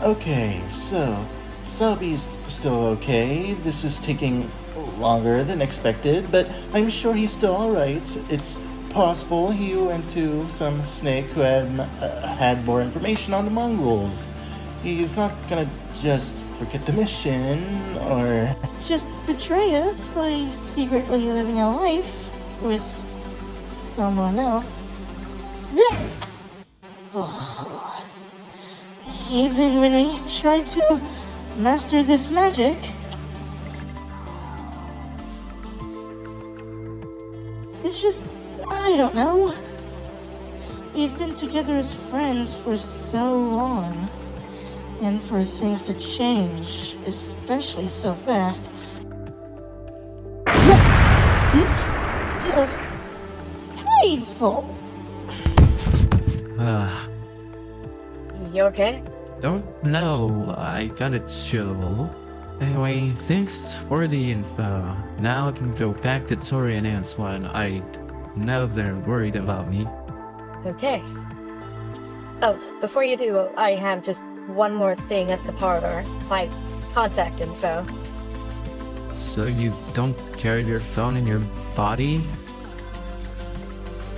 Okay, so Selby's still okay. This is taking longer than expected, but I'm sure he's still alright. It's possible he went to some snake who had more information on the mongrels. He's not gonna just forget the mission, or Just betray us by secretly living a life with someone else. Even when we try to master this magic, it's just, I don't know. We've been together as friends for so long, and for things to change, especially so fast, it's just painful. You okay? Don't know, I got it chill. Anyway, thanks for the info. Now I can go back to Tori and Antoine. I know they're worried about me. Okay. Oh, before you do, I have just one more thing at the parlor. My contact info. So you don't carry your phone in your body?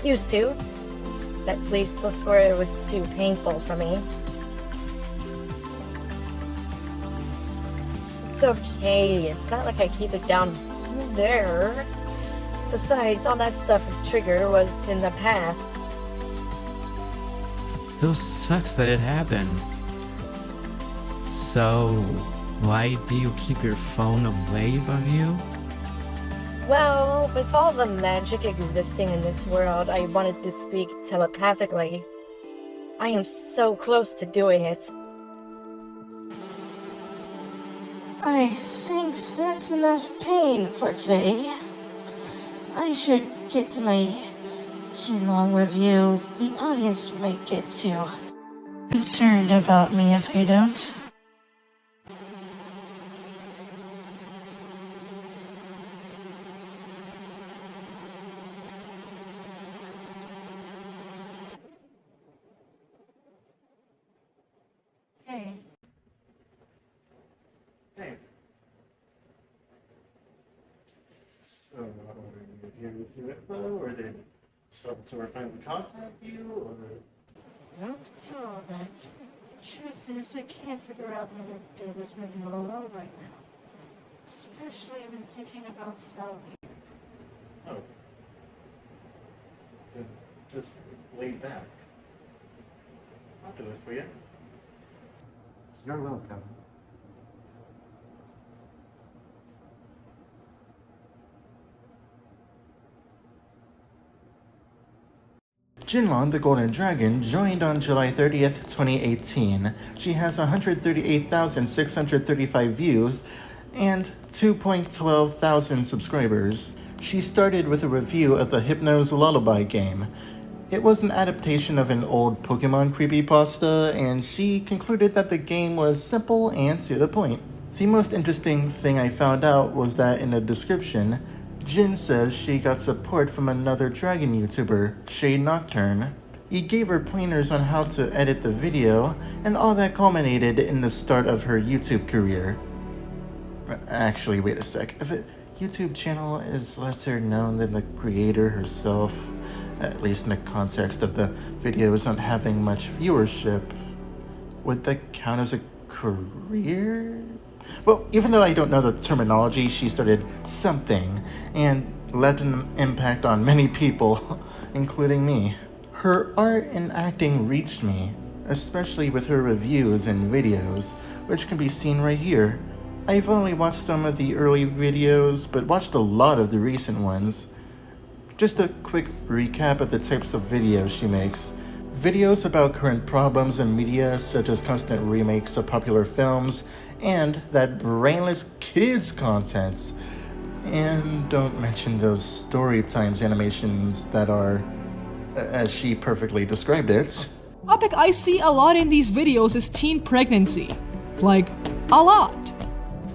Used to. At least before it was too painful for me. It's okay. It's not like I keep it down there. Besides, all that stuff with Trigger was in the past. Still sucks that it happened. So, why do you keep your phone away from you? Well, with all the magic existing in this world, I wanted to speak telepathically. I am so close to doing it. I think that's enough pain for today. I should get to my JinLong review. The audience might get too concerned about me if I don't. Hey. hey. So, are you here with your info, or did Salvatore finally contact you, or? Don't tell all that. The truth is, I can't figure out how to do this review alone right now. Especially when thinking about Selby. Oh. Then just lay back. I'll do it for you. You're welcome. JinLong the Golden Dragon joined on July 30th, 2018. She has 138,635 views and 2.12 thousand subscribers. She started with a review of the Hypno's Lullaby game. It was an adaptation of an old Pokemon creepypasta, and she concluded that the game was simple and to the point. The most interesting thing I found out was that in the description, Jin says she got support from another dragon YouTuber, Shade Nocturne. He gave her pointers on how to edit the video, and all that culminated in the start of her YouTube career. Actually, wait a sec. If a YouTube channel is lesser known than the creator herself, at least in the context of the videos not having much viewership, would that count as a career? Well, even though I don't know the terminology, she started something and left an impact on many people, including me. Her art and acting reached me, especially with her reviews and videos, which can be seen right here. I've only watched some of the early videos, but watched a lot of the recent ones. Just a quick recap of the types of videos she makes. Videos about current problems in media, such as constant remakes of popular films, and that brainless kids content. And don't mention those story times animations that are, as she perfectly described it. Topic I see a lot in these videos is teen pregnancy. Like, a lot.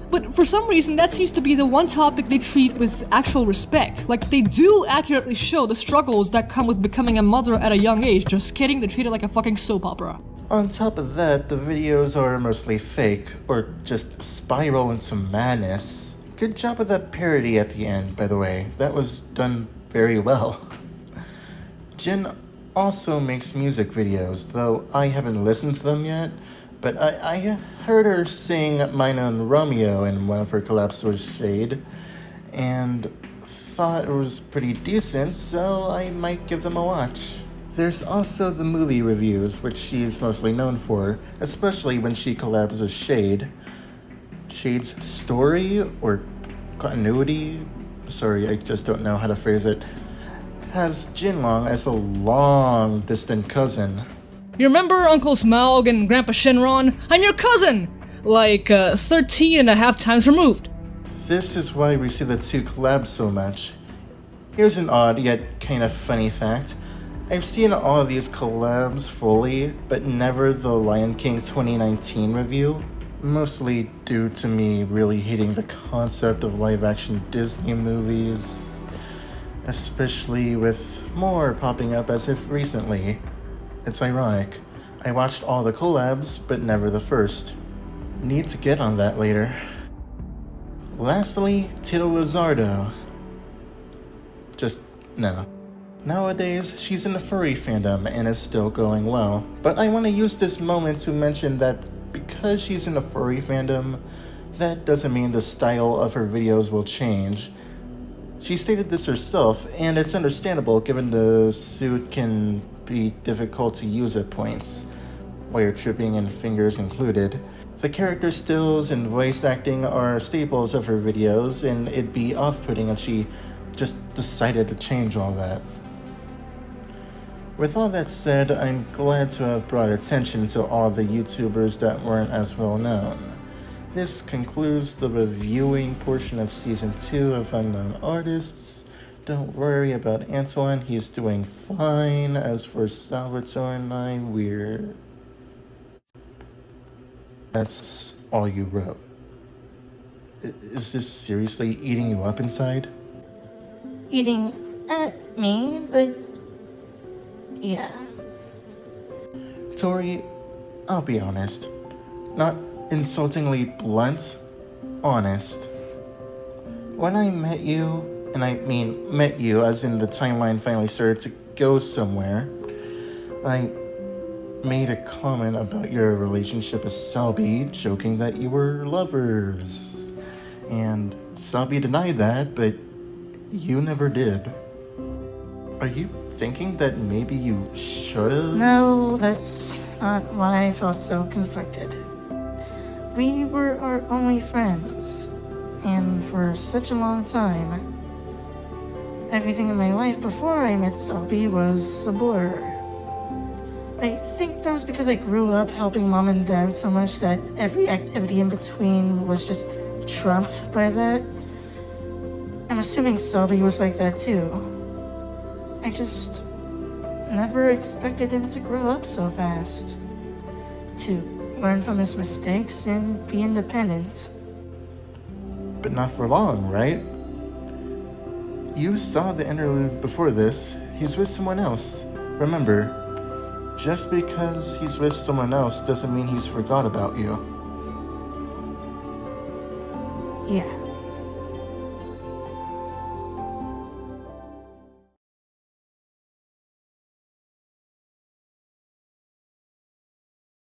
But for some reason, that seems to be the one topic they treat with actual respect. Like, they do accurately show the struggles that come with becoming a mother at a young age. Just kidding, they treat it like a fucking soap opera. On top of that, the videos are mostly fake, or just spiral into madness. Good job with that parody at the end, by the way. That was done very well. Jin also makes music videos, though I haven't listened to them yet, but I heard her sing Mine Own Romeo in one of her collabs with Shade, and thought it was pretty decent, so I might give them a watch. There's also the movie reviews, which she's mostly known for, especially when she collabs with Shade. Shade's story, or continuity, sorry, I just don't know how to phrase it, has JinLong as a long-distant cousin. You remember Uncles Maug and Grandpa Shenron? I'm your cousin! Like, 13 and a half times removed. This is why we see the two collab so much. Here's an odd yet kind of funny fact. I've seen all of these collabs fully, but never the Lion King 2019 review, mostly due to me really hating the concept of live-action Disney movies, especially with more popping up as if recently. It's ironic. I watched all the collabs, but never the first. Need to get on that later. Lastly, Tito Lizardo. Just no. Nowadays, she's in the furry fandom and is still going well. But I want to use this moment to mention that because she's in the furry fandom, that doesn't mean the style of her videos will change. She stated this herself, and it's understandable given the suit can be difficult to use at points, wire tripping and fingers included. The character stills and voice acting are staples of her videos, and it'd be off-putting if she just decided to change all that. With all that said, I'm glad to have brought attention to all the YouTubers that weren't as well known. This concludes the reviewing portion of Season 2 of Unknown Artists. Don't worry about Antoine, he's doing fine. As for Salvatore and I, we're... That's all you wrote. Is this seriously eating you up inside? Eating at me, but yeah. Tori, I'll be honest. Not insultingly blunt, honest. When I met you, and I mean met you as in the timeline finally started to go somewhere, I made a comment about your relationship with Selby, joking that you were lovers. And Selby denied that, but you never did. Are you thinking that maybe you should've? No, that's not why I felt so conflicted. We were our only friends, and for such a long time, everything in my life before I met Selby was a blur. I think that was because I grew up helping mom and dad so much that every activity in between was just trumped by that. I'm assuming Selby was like that too. I just never expected him to grow up so fast. To learn from his mistakes and be independent. But not for long, right? You saw the interlude before this. He's with someone else. Remember, just because he's with someone else doesn't mean he's forgot about you. Yeah.